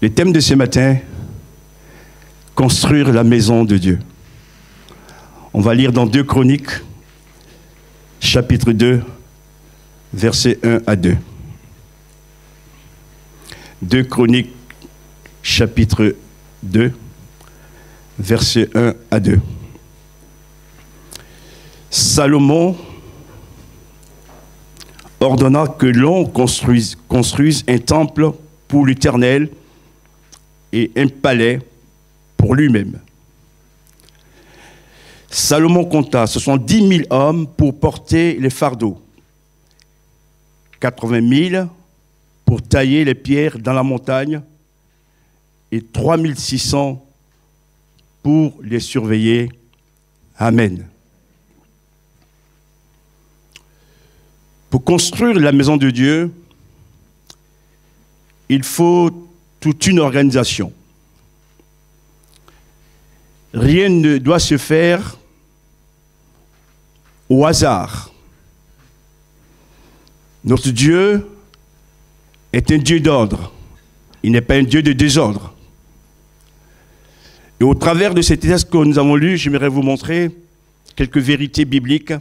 Le thème de ce matin, construire la maison de Dieu. On va lire dans 2 Chroniques, chapitre 2, versets 1 à 2. 2 Chroniques, chapitre 2, versets 1 à 2. Salomon ordonna que l'on construise un temple pour l'Éternel et un palais pour lui-même. Salomon compta 70 000 hommes pour porter les fardeaux, 80 000 pour tailler les pierres dans la montagne et 3 600 pour les surveiller. Amen. Pour construire la maison de Dieu, il faut toute une organisation. Rien ne doit se faire au hasard. Notre Dieu est un Dieu d'ordre. Il n'est pas un Dieu de désordre. Et au travers de ces textes que nous avons lus, j'aimerais vous montrer quelques vérités bibliques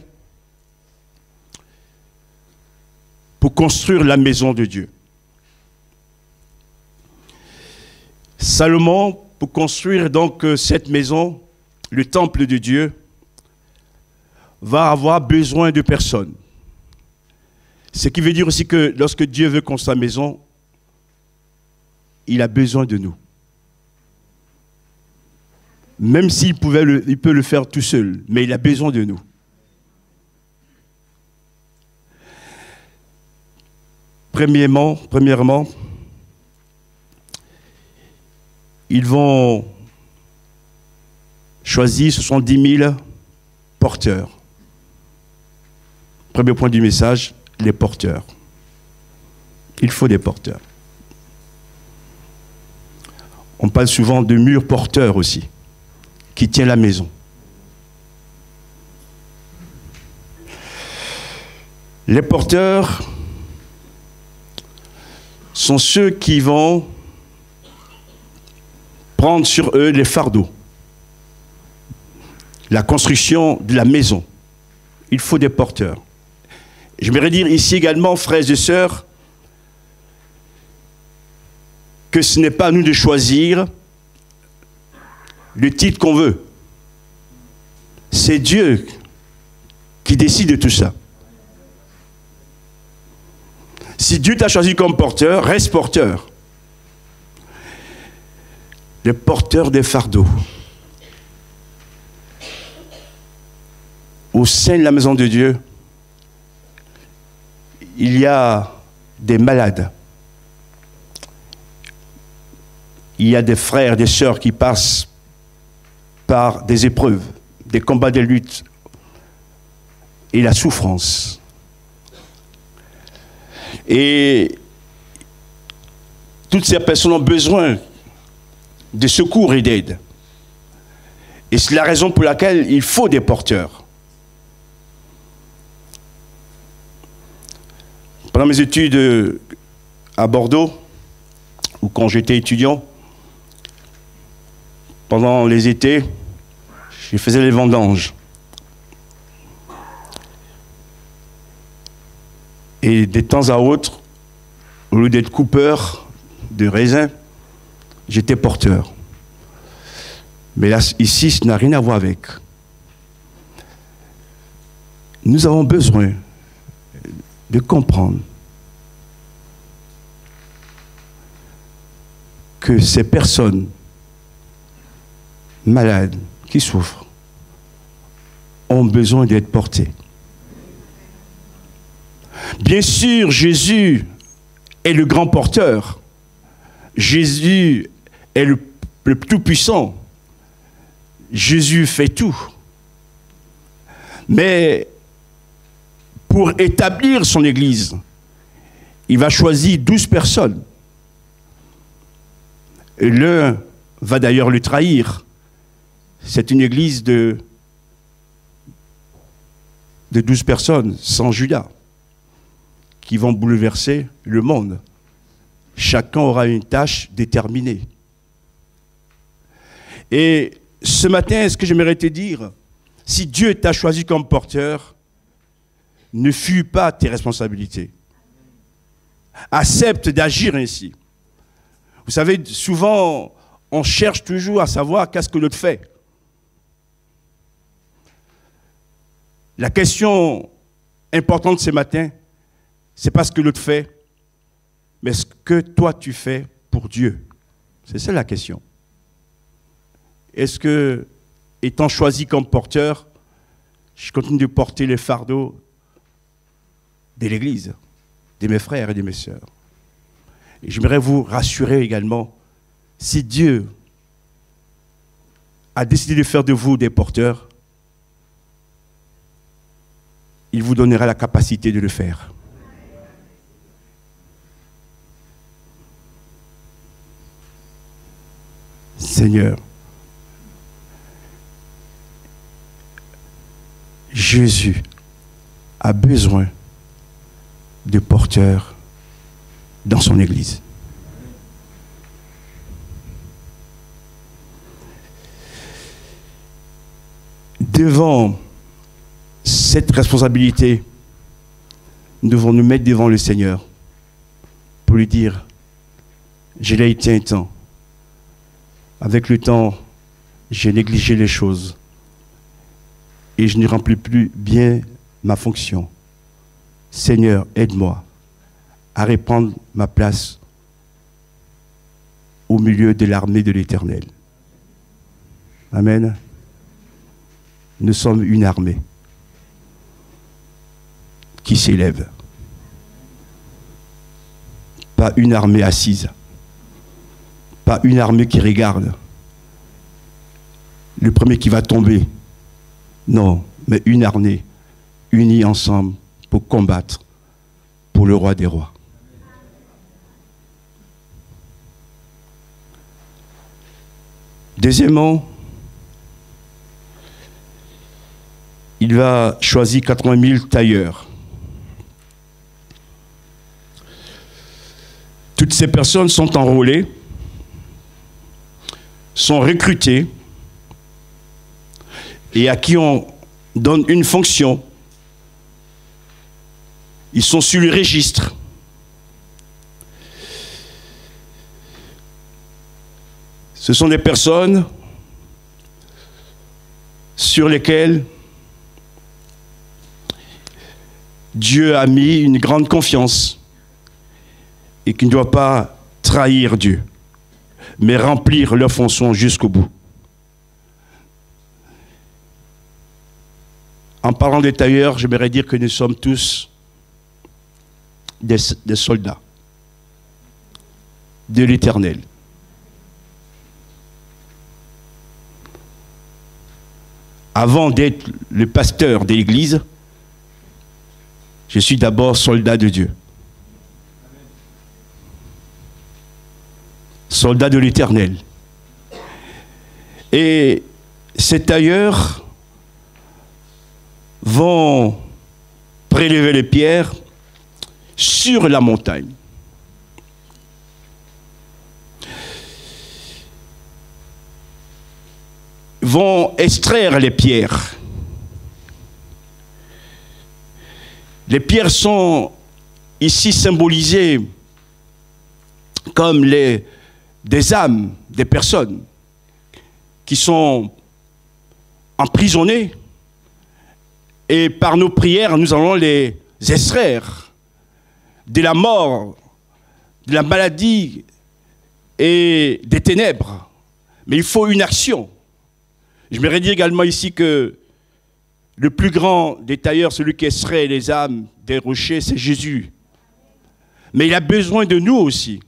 pour construire la maison de Dieu. Salomon, pour construire donc cette maison, le temple de Dieu, va avoir besoin de personnes. Ce qui veut dire aussi que lorsque Dieu veut construire sa maison, il a besoin de nous. Même s'il peut le faire tout seul, mais il a besoin de nous. Premièrement, ils vont choisir 70 000 porteurs. Premier point du message, les porteurs. Il faut des porteurs. On parle souvent de murs porteurs aussi, qui tient la maison. Les porteurs sont ceux qui vont prendre sur eux les fardeaux. La construction de la maison. Il faut des porteurs. J'aimerais dire ici également, frères et sœurs, que ce n'est pas à nous de choisir le titre qu'on veut. C'est Dieu qui décide de tout ça. Si Dieu t'a choisi comme porteur, reste porteur. Les porteurs des fardeaux. Au sein de la maison de Dieu, il y a des malades. Il y a des frères, des sœurs qui passent par des épreuves, des combats, des luttes et la souffrance. Et toutes ces personnes ont besoin de secours et d'aide. Et c'est la raison pour laquelle il faut des porteurs. Pendant mes études à Bordeaux, ou quand j'étais étudiant, pendant les étés, je faisais les vendanges. Et de temps à autre, au lieu d'être coupeur de raisins, j'étais porteur. Mais là, ici, ça n'a rien à voir avec. Nous avons besoin de comprendre que ces personnes malades qui souffrent ont besoin d'être portées. Bien sûr, Jésus est le grand porteur. Jésus est le tout-puissant. Jésus fait tout. Mais pour établir son Église, il va choisir 12 personnes. L'un va d'ailleurs le trahir. C'est une Église de 12 personnes, sans Judas, qui vont bouleverser le monde. chacun aura une tâche déterminée. Et ce matin, ce que j'aimerais te dire, si Dieu t'a choisi comme porteur, ne fuis pas tes responsabilités. Accepte d'agir ainsi. Vous savez, souvent, on cherche toujours à savoir qu'est-ce que l'autre fait. La question importante ce matin, c'est pas ce que l'autre fait, mais ce que toi tu fais pour Dieu. C'est ça la question. Est-ce que, étant choisi comme porteur, je continue de porter les fardeaux de l'Église, de mes frères et de mes sœurs? Et j'aimerais vous rassurer également, si Dieu a décidé de faire de vous des porteurs, il vous donnera la capacité de le faire. Seigneur, Jésus a besoin de porteurs dans son Église. Devant cette responsabilité, nous devons nous mettre devant le Seigneur pour lui dire, je l'ai été un temps. Avec le temps, j'ai négligé les choses et je ne remplis plus bien ma fonction. Seigneur, aide-moi à reprendre ma place au milieu de l'armée de l'Éternel. Amen. Nous sommes une armée qui s'élève. Pas une armée assise. Pas une armée qui regarde. Le premier qui va tomber. Non, mais une armée unie ensemble pour combattre pour le roi des rois. Deuxièmement, il va choisir 80 000 tailleurs. Toutes ces personnes sont enrôlées, sont recrutées et à qui on donne une fonction. Ils sont sur le registre. Ce sont des personnes sur lesquelles Dieu a mis une grande confiance et qui ne doit pas trahir Dieu, mais remplir leur fonction jusqu'au bout. En parlant des tailleurs, j'aimerais dire que nous sommes tous des soldats de l'Éternel. Avant d'être le pasteur de l'Église, je suis d'abord soldat de Dieu. Soldat de l'Éternel. Et ces tailleurs vont prélever les pierres sur la montagne. Vont extraire les pierres. Les pierres sont ici symbolisées comme des âmes, des personnes qui sont emprisonnées. Et par nos prières, nous allons les extraire de la mort, de la maladie et des ténèbres. Mais il faut une action. Je voudrais dire également ici que le plus grand des tailleurs, celui qui extrait les âmes des rochers, c'est Jésus. Mais il a besoin de nous aussi.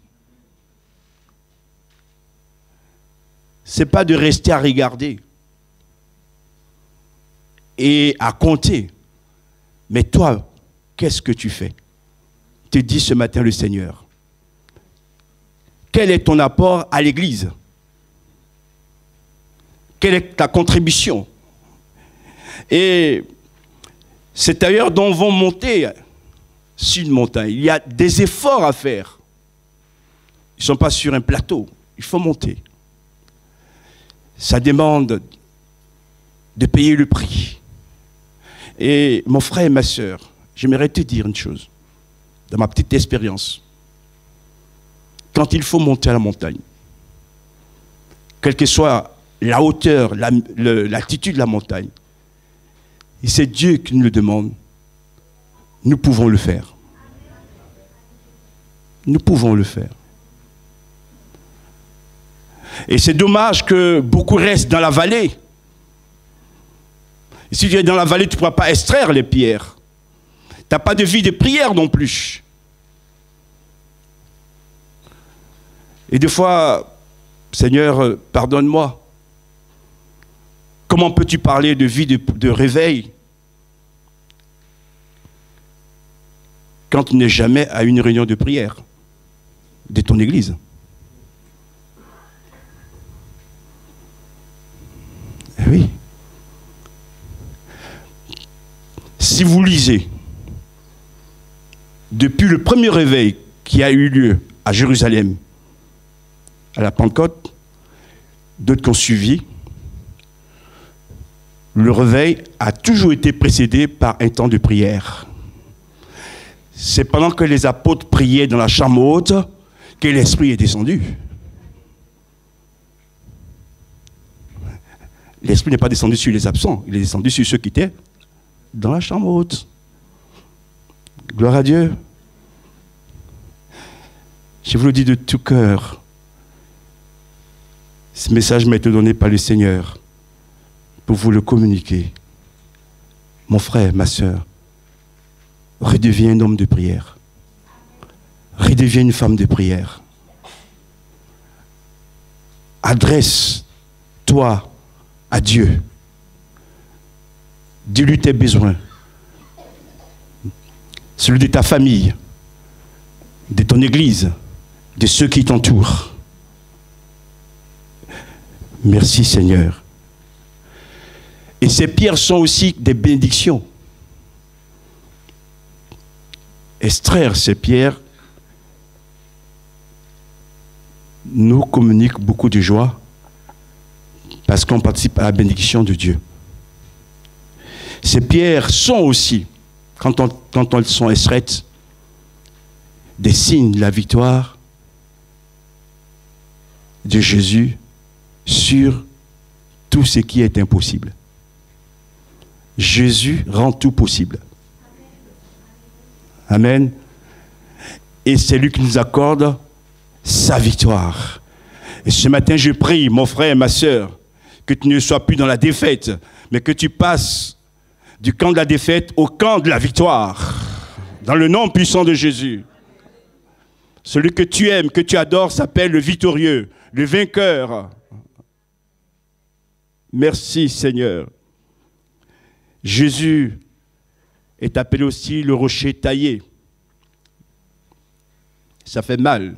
Ce n'est pas de rester à regarder et à compter. Mais toi, qu'est-ce que tu fais? Te dit ce matin le Seigneur. Quel est ton apport à l'Église? Quelle est ta contribution? Et c'est d'ailleurs dont vont monter sur une montagne. Il y a des efforts à faire. Ils ne sont pas sur un plateau. Il faut monter. Ça demande de payer le prix. Et mon frère et ma sœur, j'aimerais te dire une chose, dans ma petite expérience. Quand il faut monter à la montagne, quelle que soit la hauteur, l'altitude de la montagne, et c'est Dieu qui nous le demande, nous pouvons le faire. Nous pouvons le faire. Et c'est dommage que beaucoup restent dans la vallée. Et si tu es dans la vallée, tu ne pourras pas extraire les pierres. Tu n'as pas de vie de prière non plus. Et des fois, Seigneur, pardonne-moi. Comment peux-tu parler de vie de réveil quand tu n'es jamais à une réunion de prière de ton église? Eh oui. Si vous lisez, depuis le premier réveil qui a eu lieu à Jérusalem, à la Pentecôte, d'autres qui ont suivi, le réveil a toujours été précédé par un temps de prière. C'est pendant que les apôtres priaient dans la chambre haute que l'Esprit est descendu. L'Esprit n'est pas descendu sur les absents, il est descendu sur ceux qui étaient dans la chambre haute. Gloire à Dieu. Je vous le dis de tout cœur. Ce message m'a été donné par le Seigneur pour vous le communiquer. Mon frère, ma sœur, redeviens un homme de prière. Redeviens une femme de prière. Adresse-toi à Dieu. Dis-lui tes besoins. Celui de ta famille, de ton église, de ceux qui t'entourent. Merci Seigneur. Et ces pierres sont aussi des bénédictions. Extraire ces pierres nous communique beaucoup de joie parce qu'on participe à la bénédiction de Dieu. Ces pierres sont aussi, quand elles sont extraites, des signes de la victoire de Jésus sur tout ce qui est impossible. Jésus rend tout possible. Amen. Et c'est lui qui nous accorde sa victoire. Et ce matin, je prie, mon frère et ma sœur, que tu ne sois plus dans la défaite, mais que tu passes du camp de la défaite au camp de la victoire. Dans le nom puissant de Jésus. Celui que tu aimes, que tu adores, s'appelle le victorieux, le vainqueur. Merci Seigneur. Jésus est appelé aussi le rocher taillé. Ça fait mal.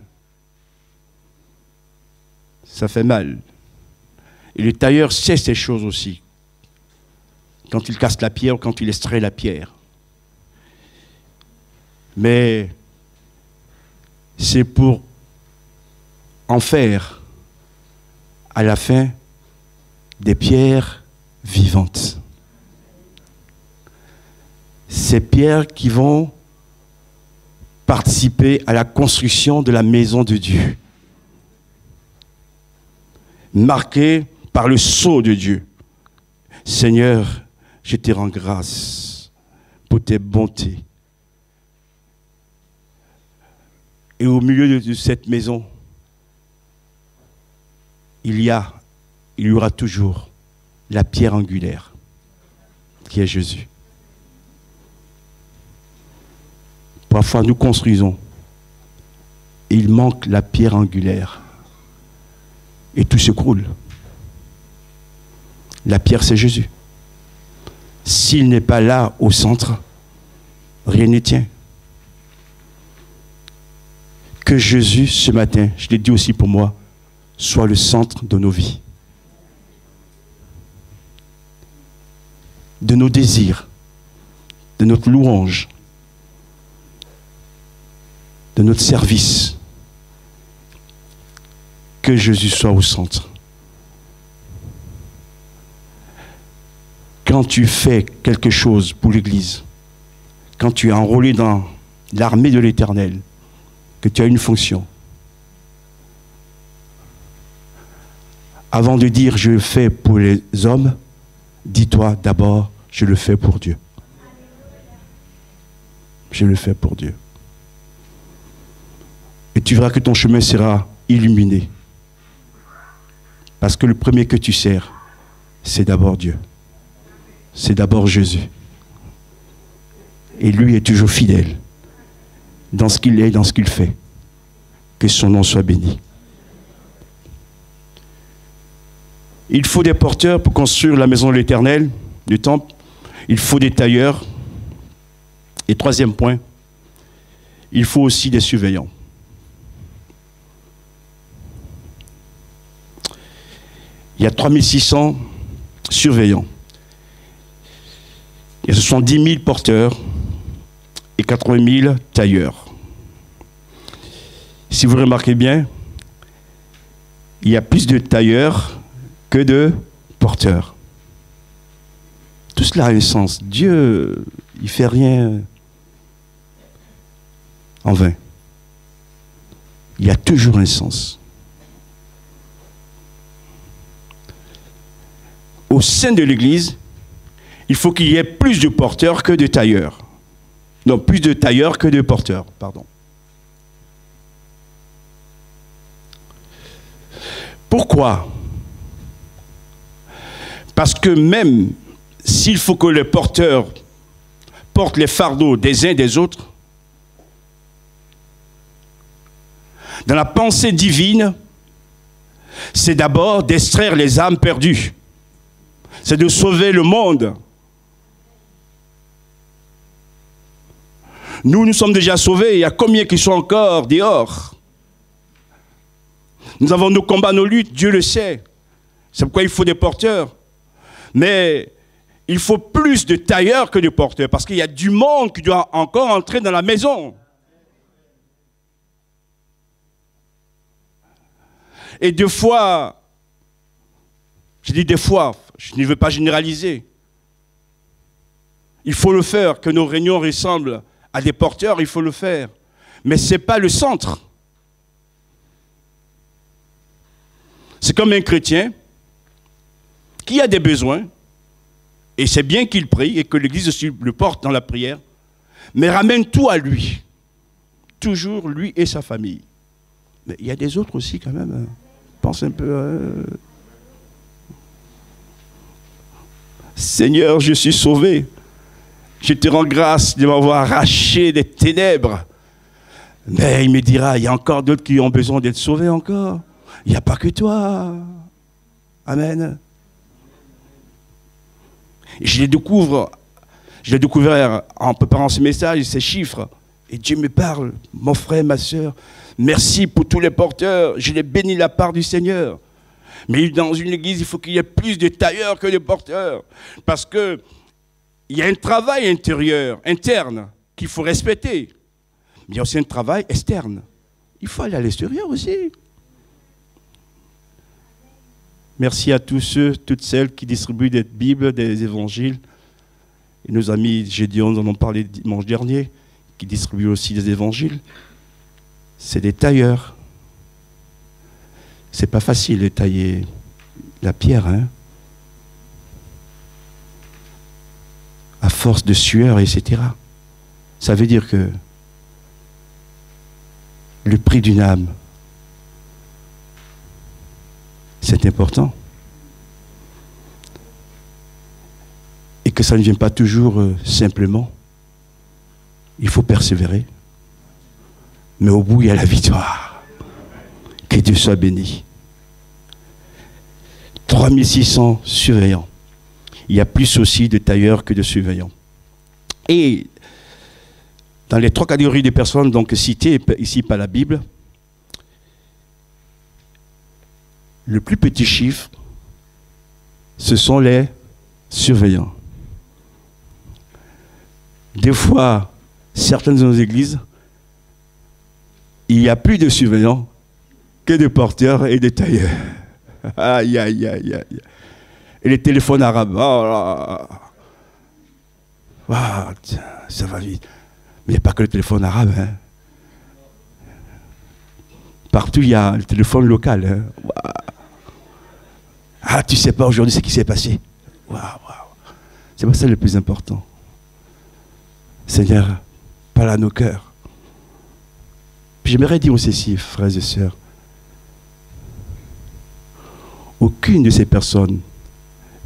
Ça fait mal. Et le tailleur sait ces choses aussi. Quand il casse la pierre ou quand il extrait la pierre. Mais c'est pour en faire à la fin des pierres vivantes. Ces pierres qui vont participer à la construction de la maison de Dieu. Marquées par le sceau de Dieu. Seigneur, je te rends grâce pour tes bontés. Et au milieu de cette maison, il y aura toujours la pierre angulaire, qui est Jésus. Parfois, nous construisons et il manque la pierre angulaire. Et tout s'écroule. La pierre, c'est Jésus. S'il n'est pas là, au centre, rien ne tient. Que Jésus, ce matin, je l'ai dit aussi pour moi, soit le centre de nos vies. De nos désirs, de notre louange, de notre service. que Jésus soit au centre. Quand tu fais quelque chose pour l'Église, quand tu es enrôlé dans l'armée de l'Éternel, que tu as une fonction, avant de dire je le fais pour les hommes, dis-toi d'abord je le fais pour Dieu. Je le fais pour Dieu. Et tu verras que ton chemin sera illuminé. Parce que le premier que tu sers, c'est d'abord Dieu. C'est d'abord Jésus. Et lui est toujours fidèle dans ce qu'il est, dans ce qu'il fait. Que son nom soit béni. Il faut des porteurs pour construire la maison de l'Éternel, du temple. Il faut des tailleurs. Et troisième point, il faut aussi des surveillants. Il y a 3600 surveillants. Et ce sont 10 000 porteurs et 80 000 tailleurs. Si vous remarquez bien, il y a plus de tailleurs que de porteurs. Tout cela a un sens. Dieu, il ne fait rien en vain. Il y a toujours un sens. Au sein de l'Église, il faut qu'il y ait plus de porteurs que de tailleurs. Non, plus de tailleurs que de porteurs, pardon. Pourquoi? Parce que même s'il faut que les porteurs portent les fardeaux des uns des autres, dans la pensée divine, c'est d'abord d'extraire les âmes perdues. C'est de sauver le monde. Nous sommes déjà sauvés. Il y a combien qui sont encore dehors? Nous avons nos combats, nos luttes, Dieu le sait. C'est pourquoi il faut des porteurs. Mais il faut plus de tailleurs que de porteurs, parce qu'il y a du monde qui doit encore entrer dans la maison. Et des fois, je dis des fois, je ne veux pas généraliser. Il faut le faire, que nos réunions ressemblent à des porteurs, il faut le faire. Mais ce n'est pas le centre. C'est comme un chrétien qui a des besoins, et c'est bien qu'il prie, et que l'Église aussi le porte dans la prière, mais ramène tout à lui. Toujours lui et sa famille. Mais il y a des autres aussi quand même. Pense un peu... Seigneur, je suis sauvé. Je te rends grâce de m'avoir arraché des ténèbres. Mais il me dira, il y a encore d'autres qui ont besoin d'être sauvés encore. Il n'y a pas que toi. Amen. Et je l'ai découvert en préparant ce message, ces chiffres. Et Dieu me parle, mon frère, ma soeur, merci pour tous les porteurs. Je les bénis la part du Seigneur. Mais dans une église, il faut qu'il y ait plus de tailleurs que de porteurs. Parce qu'il y a un travail intérieur, interne, qu'il faut respecter. Mais il y a aussi un travail externe. Il faut aller à l'extérieur aussi. Merci à tous ceux, toutes celles qui distribuent des Bibles, des évangiles. Et nos amis Gédéon, nous en ont parlé dimanche dernier, qui distribuent aussi des évangiles. C'est des tailleurs. C'est pas facile de tailler la pierre, hein. À force de sueur, etc. Ça veut dire que le prix d'une âme, c'est important. Et que ça ne vient pas toujours simplement. Il faut persévérer. Mais au bout, il y a la victoire. Que Dieu soit béni. 3600 surveillants. Il y a plus aussi de tailleurs que de surveillants. Et dans les trois catégories de personnes donc citées ici par la Bible, le plus petit chiffre, ce sont les surveillants. Des fois, certaines de nos églises, il y a plus de surveillants Que de porteurs et de tailleurs. Aïe, aïe, aïe, aïe. Et les téléphones arabes. Oh là. Wow, tiens, ça va vite. Mais il n'y a pas que le téléphone arabe. Hein. Partout, il y a le téléphone local. Hein. Wow. Ah, tu ne sais pas aujourd'hui ce qui s'est passé. Waouh, waouh. C'est pas ça le plus important. Seigneur, parle à nos cœurs. Puis j'aimerais dire aussi ceci, frères et sœurs. Aucune de ces personnes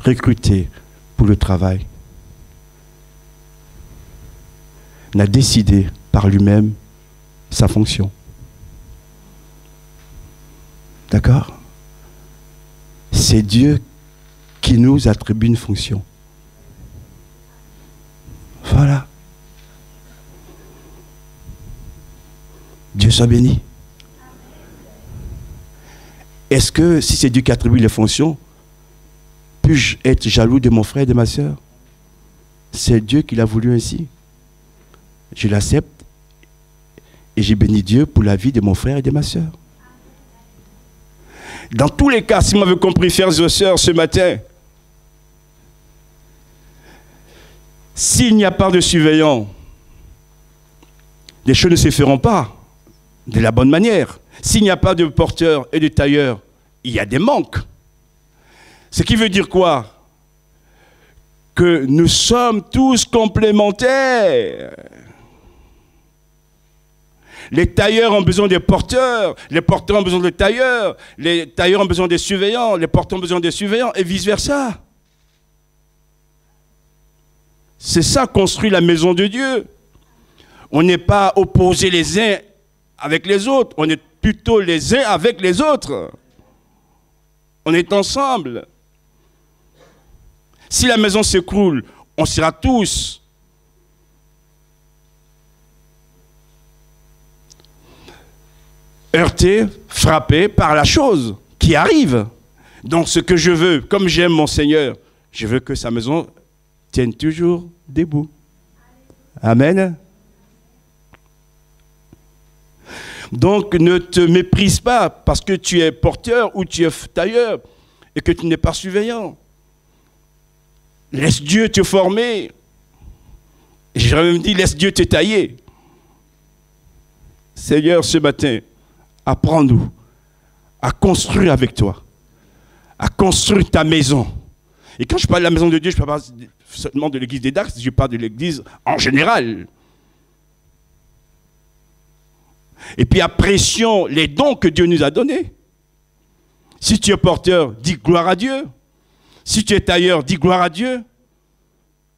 recrutées pour le travail n'a décidé par lui-même sa fonction. D'accord? C'est Dieu qui nous attribue une fonction. Voilà. Dieu soit béni. Est-ce que si c'est Dieu qui attribue les fonctions, puis-je être jaloux de mon frère et de ma sœur? C'est Dieu qui l'a voulu ainsi. Je l'accepte et j'ai béni Dieu pour la vie de mon frère et de ma sœur. Dans tous les cas, si vous m'avez compris, frères et sœurs, ce matin, s'il n'y a pas de surveillant, les choses ne se feront pas de la bonne manière. S'il n'y a pas de porteurs et de tailleurs, il y a des manques. Ce qui veut dire quoi? Que nous sommes tous complémentaires. Les tailleurs ont besoin des porteurs, les porteurs ont besoin des tailleurs, les tailleurs ont besoin des surveillants, les porteurs ont besoin des surveillants, et vice-versa. C'est ça, construire la maison de Dieu. On n'est pas opposés les uns avec les autres, on est plutôt les uns avec les autres. On est ensemble. Si la maison s'écroule, on sera tous heurtés, frappés par la chose qui arrive. Donc ce que je veux, comme j'aime mon Seigneur, je veux que sa maison tienne toujours debout. Amen. Donc ne te méprise pas parce que tu es porteur ou tu es tailleur et que tu n'es pas surveillant. Laisse Dieu te former. J'aurais même dit, laisse Dieu te tailler. Seigneur, ce matin, apprends-nous à construire avec toi, à construire ta maison. Et quand je parle de la maison de Dieu, je ne parle pas seulement de l'église des Dax, je parle de l'église en général. Et puis apprécions les dons que Dieu nous a donnés. Si tu es porteur, dis gloire à Dieu. Si tu es tailleur, dis gloire à Dieu.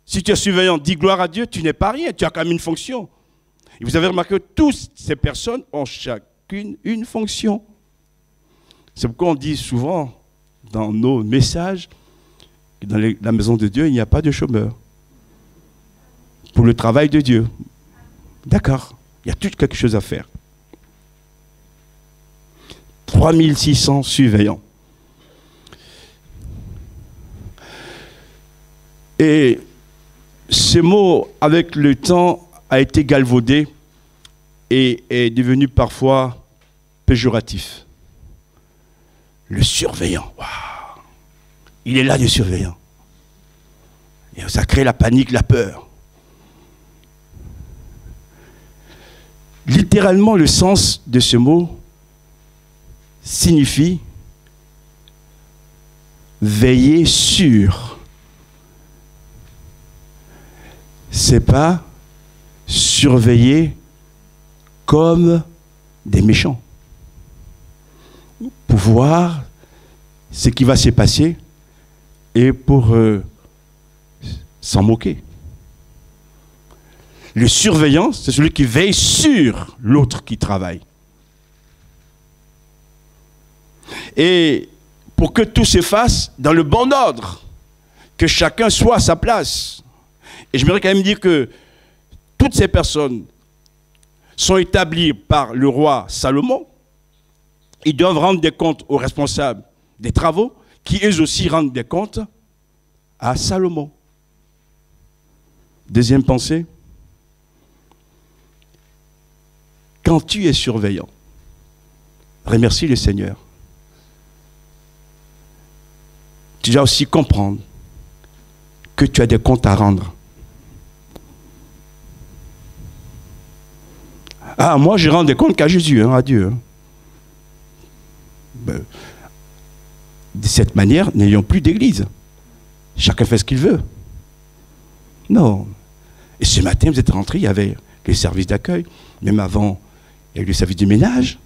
Si tu es surveillant, dis gloire à Dieu. Tu n'es pas rien, tu as quand même une fonction. Et vous avez remarqué que toutes ces personnes ont chacune une fonction. C'est pourquoi on dit souvent dans nos messages que dans la maison de Dieu, il n'y a pas de chômeur. Pour le travail de Dieu. D'accord, il y a tout quelque chose à faire. 3600 surveillants. Et ce mot, avec le temps, a été galvaudé et est devenu parfois péjoratif. Le surveillant. Waouh. Il est là, le surveillant. Et ça crée la panique, la peur. Littéralement, le sens de ce mot signifie veiller sur. C'est pas surveiller comme des méchants. Pour voir ce qui va se passer et pour s'en moquer. Le surveillant, c'est celui qui veille sur l'autre qui travaille. Et pour que tout se fasse dans le bon ordre, que chacun soit à sa place. Et je voudrais quand même dire que toutes ces personnes sont établies par le roi Salomon. Ils doivent rendre des comptes aux responsables des travaux, qui eux aussi rendent des comptes à Salomon. Deuxième pensée. Quand tu es surveillant, remercie le Seigneur. Tu dois aussi comprendre que tu as des comptes à rendre. Ah, moi, je rends des comptes qu'à Jésus, à Dieu. Ben, de cette manière, n'ayons plus d'église. Chacun fait ce qu'il veut. Non. Et ce matin, vous êtes rentrés, il y avait les services d'accueil. Même avant, il y a eu le service du ménage.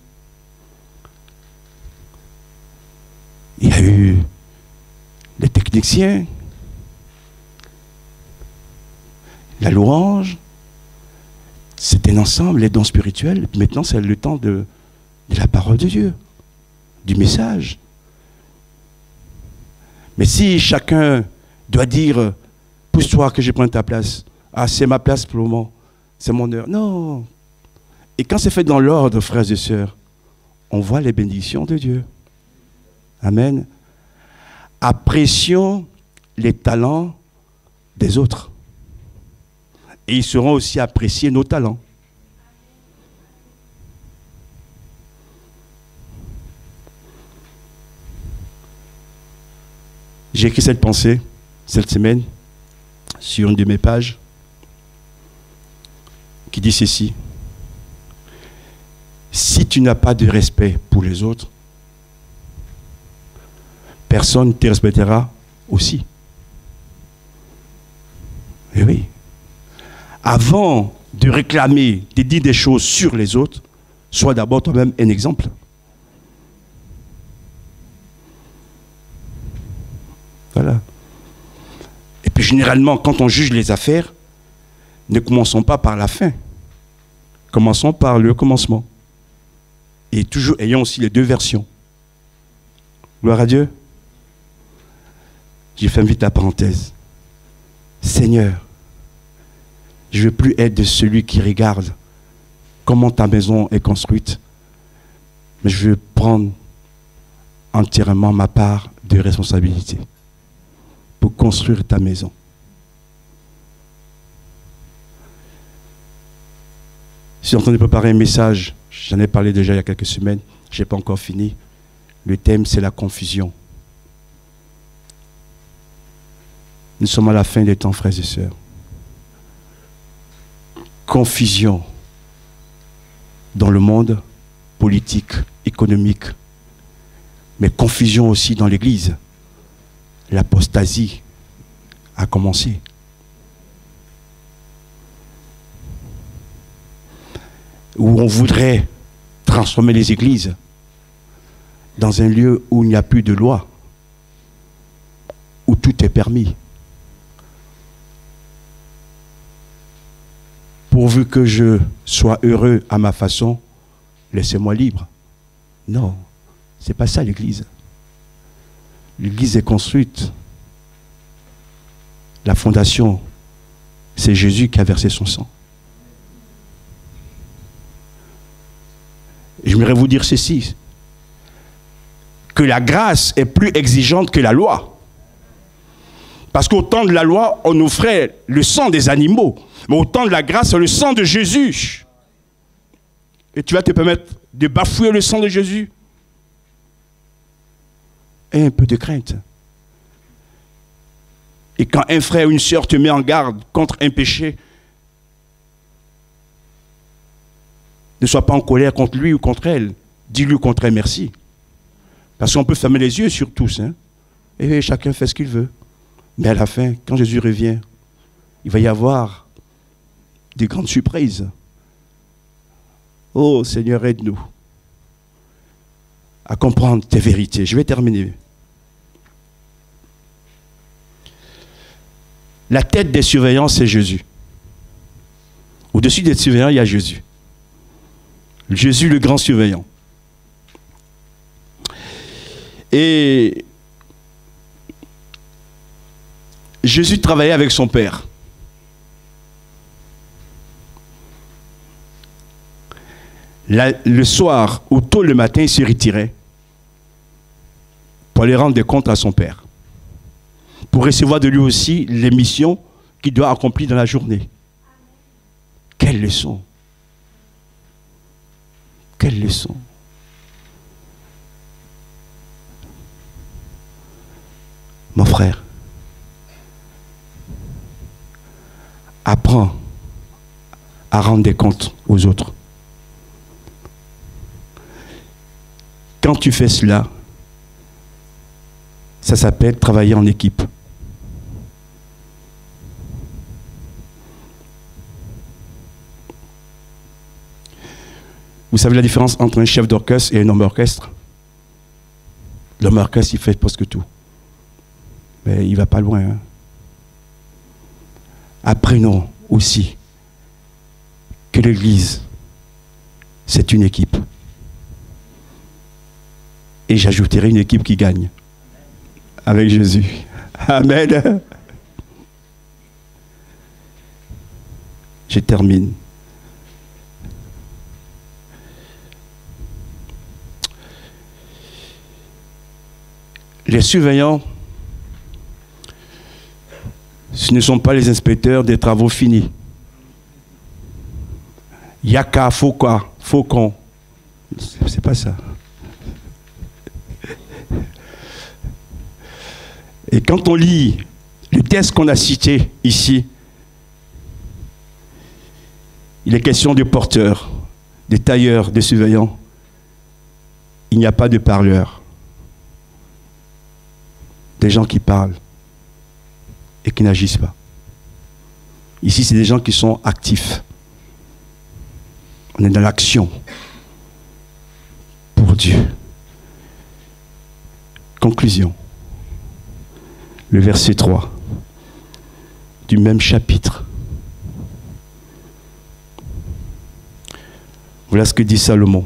Il y a eu les techniciens, la louange. C'est un ensemble, les dons spirituels. Maintenant, c'est le temps de la parole de Dieu, du message. Mais si chacun doit dire, pousse-toi que je prenne ta place. Ah, c'est ma place pour le moment. C'est mon heure. Non. Et quand c'est fait dans l'ordre, frères et sœurs, on voit les bénédictions de Dieu. Amen. Apprécions les talents des autres. Et ils seront aussi appréciés nos talents. J'ai écrit cette pensée cette semaine sur une de mes pages qui dit ceci. Si tu n'as pas de respect pour les autres, personne ne te respectera aussi. Et oui. Avant de réclamer, de dire des choses sur les autres, sois d'abord toi-même un exemple. Voilà. Et puis généralement, quand on juge les affaires, ne commençons pas par la fin. Commençons par le commencement. Et toujours ayons aussi les deux versions. Gloire à Dieu. J'ai fait vite la parenthèse. Seigneur, je ne veux plus être de celui qui regarde comment ta maison est construite, mais je veux prendre entièrement ma part de responsabilité pour construire ta maison. Je suis en train de préparer un message, j'en ai parlé déjà il y a quelques semaines, je n'ai pas encore fini. Le thème, c'est la confusion. Nous sommes à la fin des temps, frères et sœurs. Confusion dans le monde politique, économique, mais confusion aussi dans l'Église. L'apostasie a commencé. Où on voudrait transformer les églises dans un lieu où il n'y a plus de loi, où tout est permis. Pourvu que je sois heureux à ma façon, laissez-moi libre. Non, ce n'est pas ça l'Église. L'Église est construite. La fondation, c'est Jésus qui a versé son sang. J'aimerais vous dire ceci, que la grâce est plus exigeante que la loi. Parce qu'au temps de la loi, on offrait le sang des animaux. Mais au temps de la grâce, c'est le sang de Jésus. Et tu vas te permettre de bafouer le sang de Jésus? Aie un peu de crainte. Et quand un frère ou une sœur te met en garde contre un péché, ne sois pas en colère contre lui ou contre elle. Dis-lui au contraire merci. Parce qu'on peut fermer les yeux sur tous. Et chacun fait ce qu'il veut. Mais à la fin, quand Jésus revient, il va y avoir des grandes surprises. Oh Seigneur, aide-nous à comprendre tes vérités. Je vais terminer. La tête des surveillants, c'est Jésus. Au-dessus des surveillants, il y a Jésus. Jésus, le grand surveillant. Et Jésus travaillait avec son Père. Le soir ou tôt le matin, il se retirait pour aller rendre des comptes à son Père, pour recevoir de lui aussi les missions qu'il doit accomplir dans la journée. Quelle leçon! Quelle leçon! Mon frère, apprends à rendre des comptes aux autres. Quand tu fais cela, ça s'appelle travailler en équipe. Vous savez la différence entre un chef d'orchestre et un homme orchestre? L'homme orchestre, il fait presque tout. Mais il ne va pas loin. Hein? Apprenons aussi que l'Église, c'est une équipe. Et j'ajouterai une équipe qui gagne. Avec Jésus. Amen. Je termine. Les surveillants, ce ne sont pas les inspecteurs des travaux finis. Yaka, Faucon. C'est pas ça. Et quand on lit le texte qu'on a cité ici, il est question de porteurs, de tailleurs, de surveillants. Il n'y a pas de parleurs. Des gens qui parlent et qui n'agissent pas. Ici, c'est des gens qui sont actifs. On est dans l'action pour Dieu. Conclusion. Le verset 3 du même chapitre. Voilà ce que dit Salomon.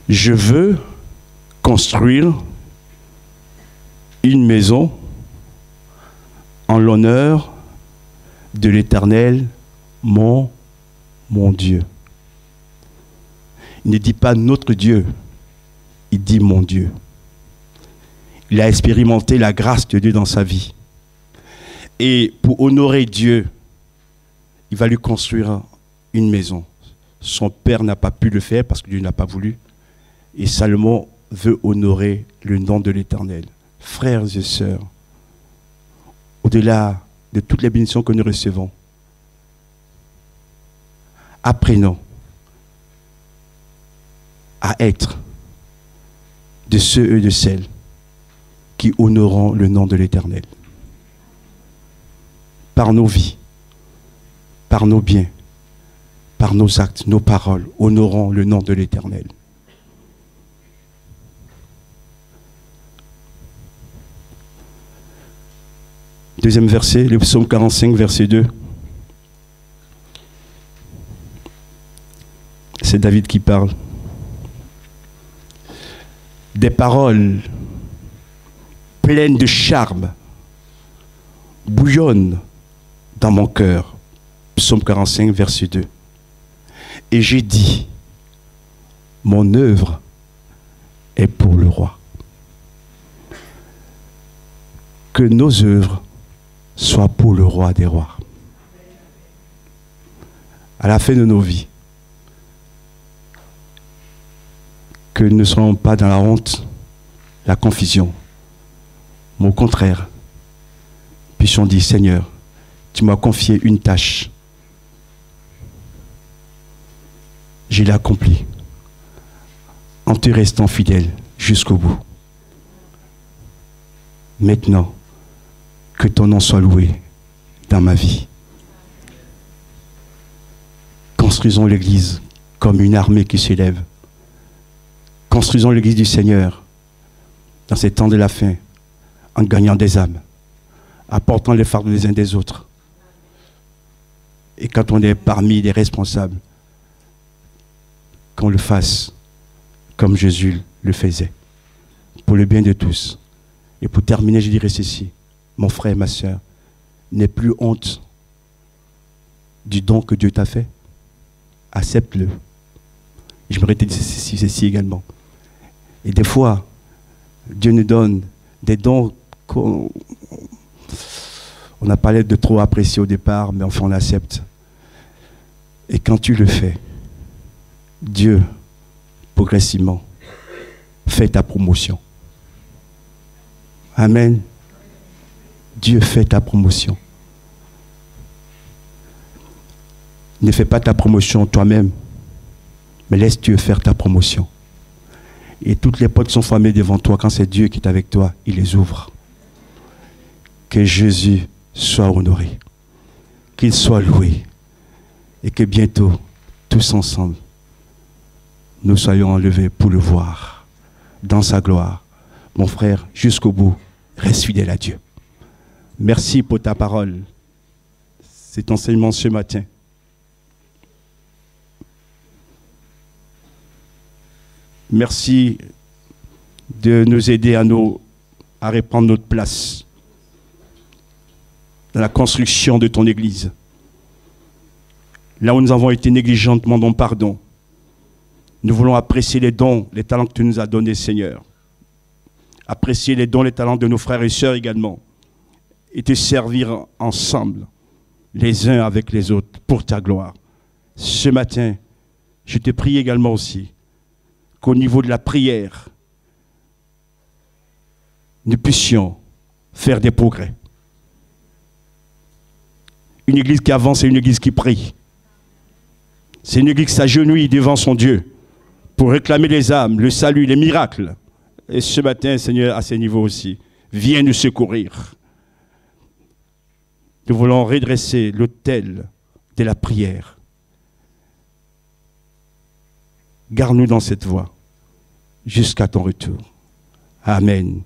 Je veux construire une maison en l'honneur de l'Éternel, mon Dieu. Il ne dit pas notre Dieu, il dit mon Dieu. Il a expérimenté la grâce de Dieu dans sa vie. Et pour honorer Dieu, il va lui construire une maison. Son père n'a pas pu le faire parce que Dieu n'a pas voulu. Et Salomon veut honorer le nom de l'Éternel. Frères et sœurs, au-delà de toutes les bénédictions que nous recevons, apprenons à être de ceux et de celles qui honoreront le nom de l'Éternel. Par nos vies, par nos biens, par nos actes, nos paroles, honorons le nom de l'Éternel. Deuxième verset, le psaume 45, verset 2. C'est David qui parle. Des paroles pleines de charme bouillonnent dans mon cœur. Psaume 45, verset 2. Et j'ai dit, mon œuvre est pour le roi. Que nos œuvres soient pour le roi des rois. À la fin de nos vies, que nous ne soyons pas dans la honte, la confusion, mais au contraire, puissions dire, Seigneur, tu m'as confié une tâche. Je l'ai accomplie en te restant fidèle jusqu'au bout. Maintenant, que ton nom soit loué dans ma vie. Construisons l'Église comme une armée qui s'élève. Construisons l'Église du Seigneur dans ces temps de la fin, en gagnant des âmes, apportant les fardeaux des uns des autres. Et quand on est parmi les responsables, qu'on le fasse comme Jésus le faisait, pour le bien de tous. Et pour terminer, je dirais ceci, mon frère et ma soeur, n'aie plus honte du don que Dieu t'a fait. Accepte-le. Je me répète ceci également. Et des fois, Dieu nous donne des dons qu'on n'a pas l'air de trop apprécier au départ, mais enfin on accepte. Et quand tu le fais, Dieu, progressivement, fait ta promotion. Amen. Dieu fait ta promotion. Ne fais pas ta promotion toi-même, mais laisse Dieu faire ta promotion. Et toutes les portes sont fermées devant toi. Quand c'est Dieu qui est avec toi, il les ouvre. Que Jésus soit honoré, qu'il soit loué, et que bientôt, tous ensemble, nous soyons enlevés pour le voir dans sa gloire. Mon frère, jusqu'au bout, reste fidèle à Dieu. Merci pour ta parole, cet enseignement ce matin. Merci de nous aider à reprendre notre place dans la construction de ton Église. Là où nous avons été négligents, demandons pardon. Nous voulons apprécier les dons, les talents que tu nous as donnés, Seigneur. Apprécier les dons, les talents de nos frères et sœurs également. Et te servir ensemble, les uns avec les autres, pour ta gloire. Ce matin, je te prie également aussi qu'au niveau de la prière, nous puissions faire des progrès. Une église qui avance, c'est une église qui prie. C'est une église qui s'agenouille devant son Dieu pour réclamer les âmes, le salut, les miracles. Et ce matin, Seigneur, à ce niveau aussi, viens nous secourir. Nous voulons redresser l'autel de la prière. Garde-nous dans cette voie jusqu'à ton retour. Amen.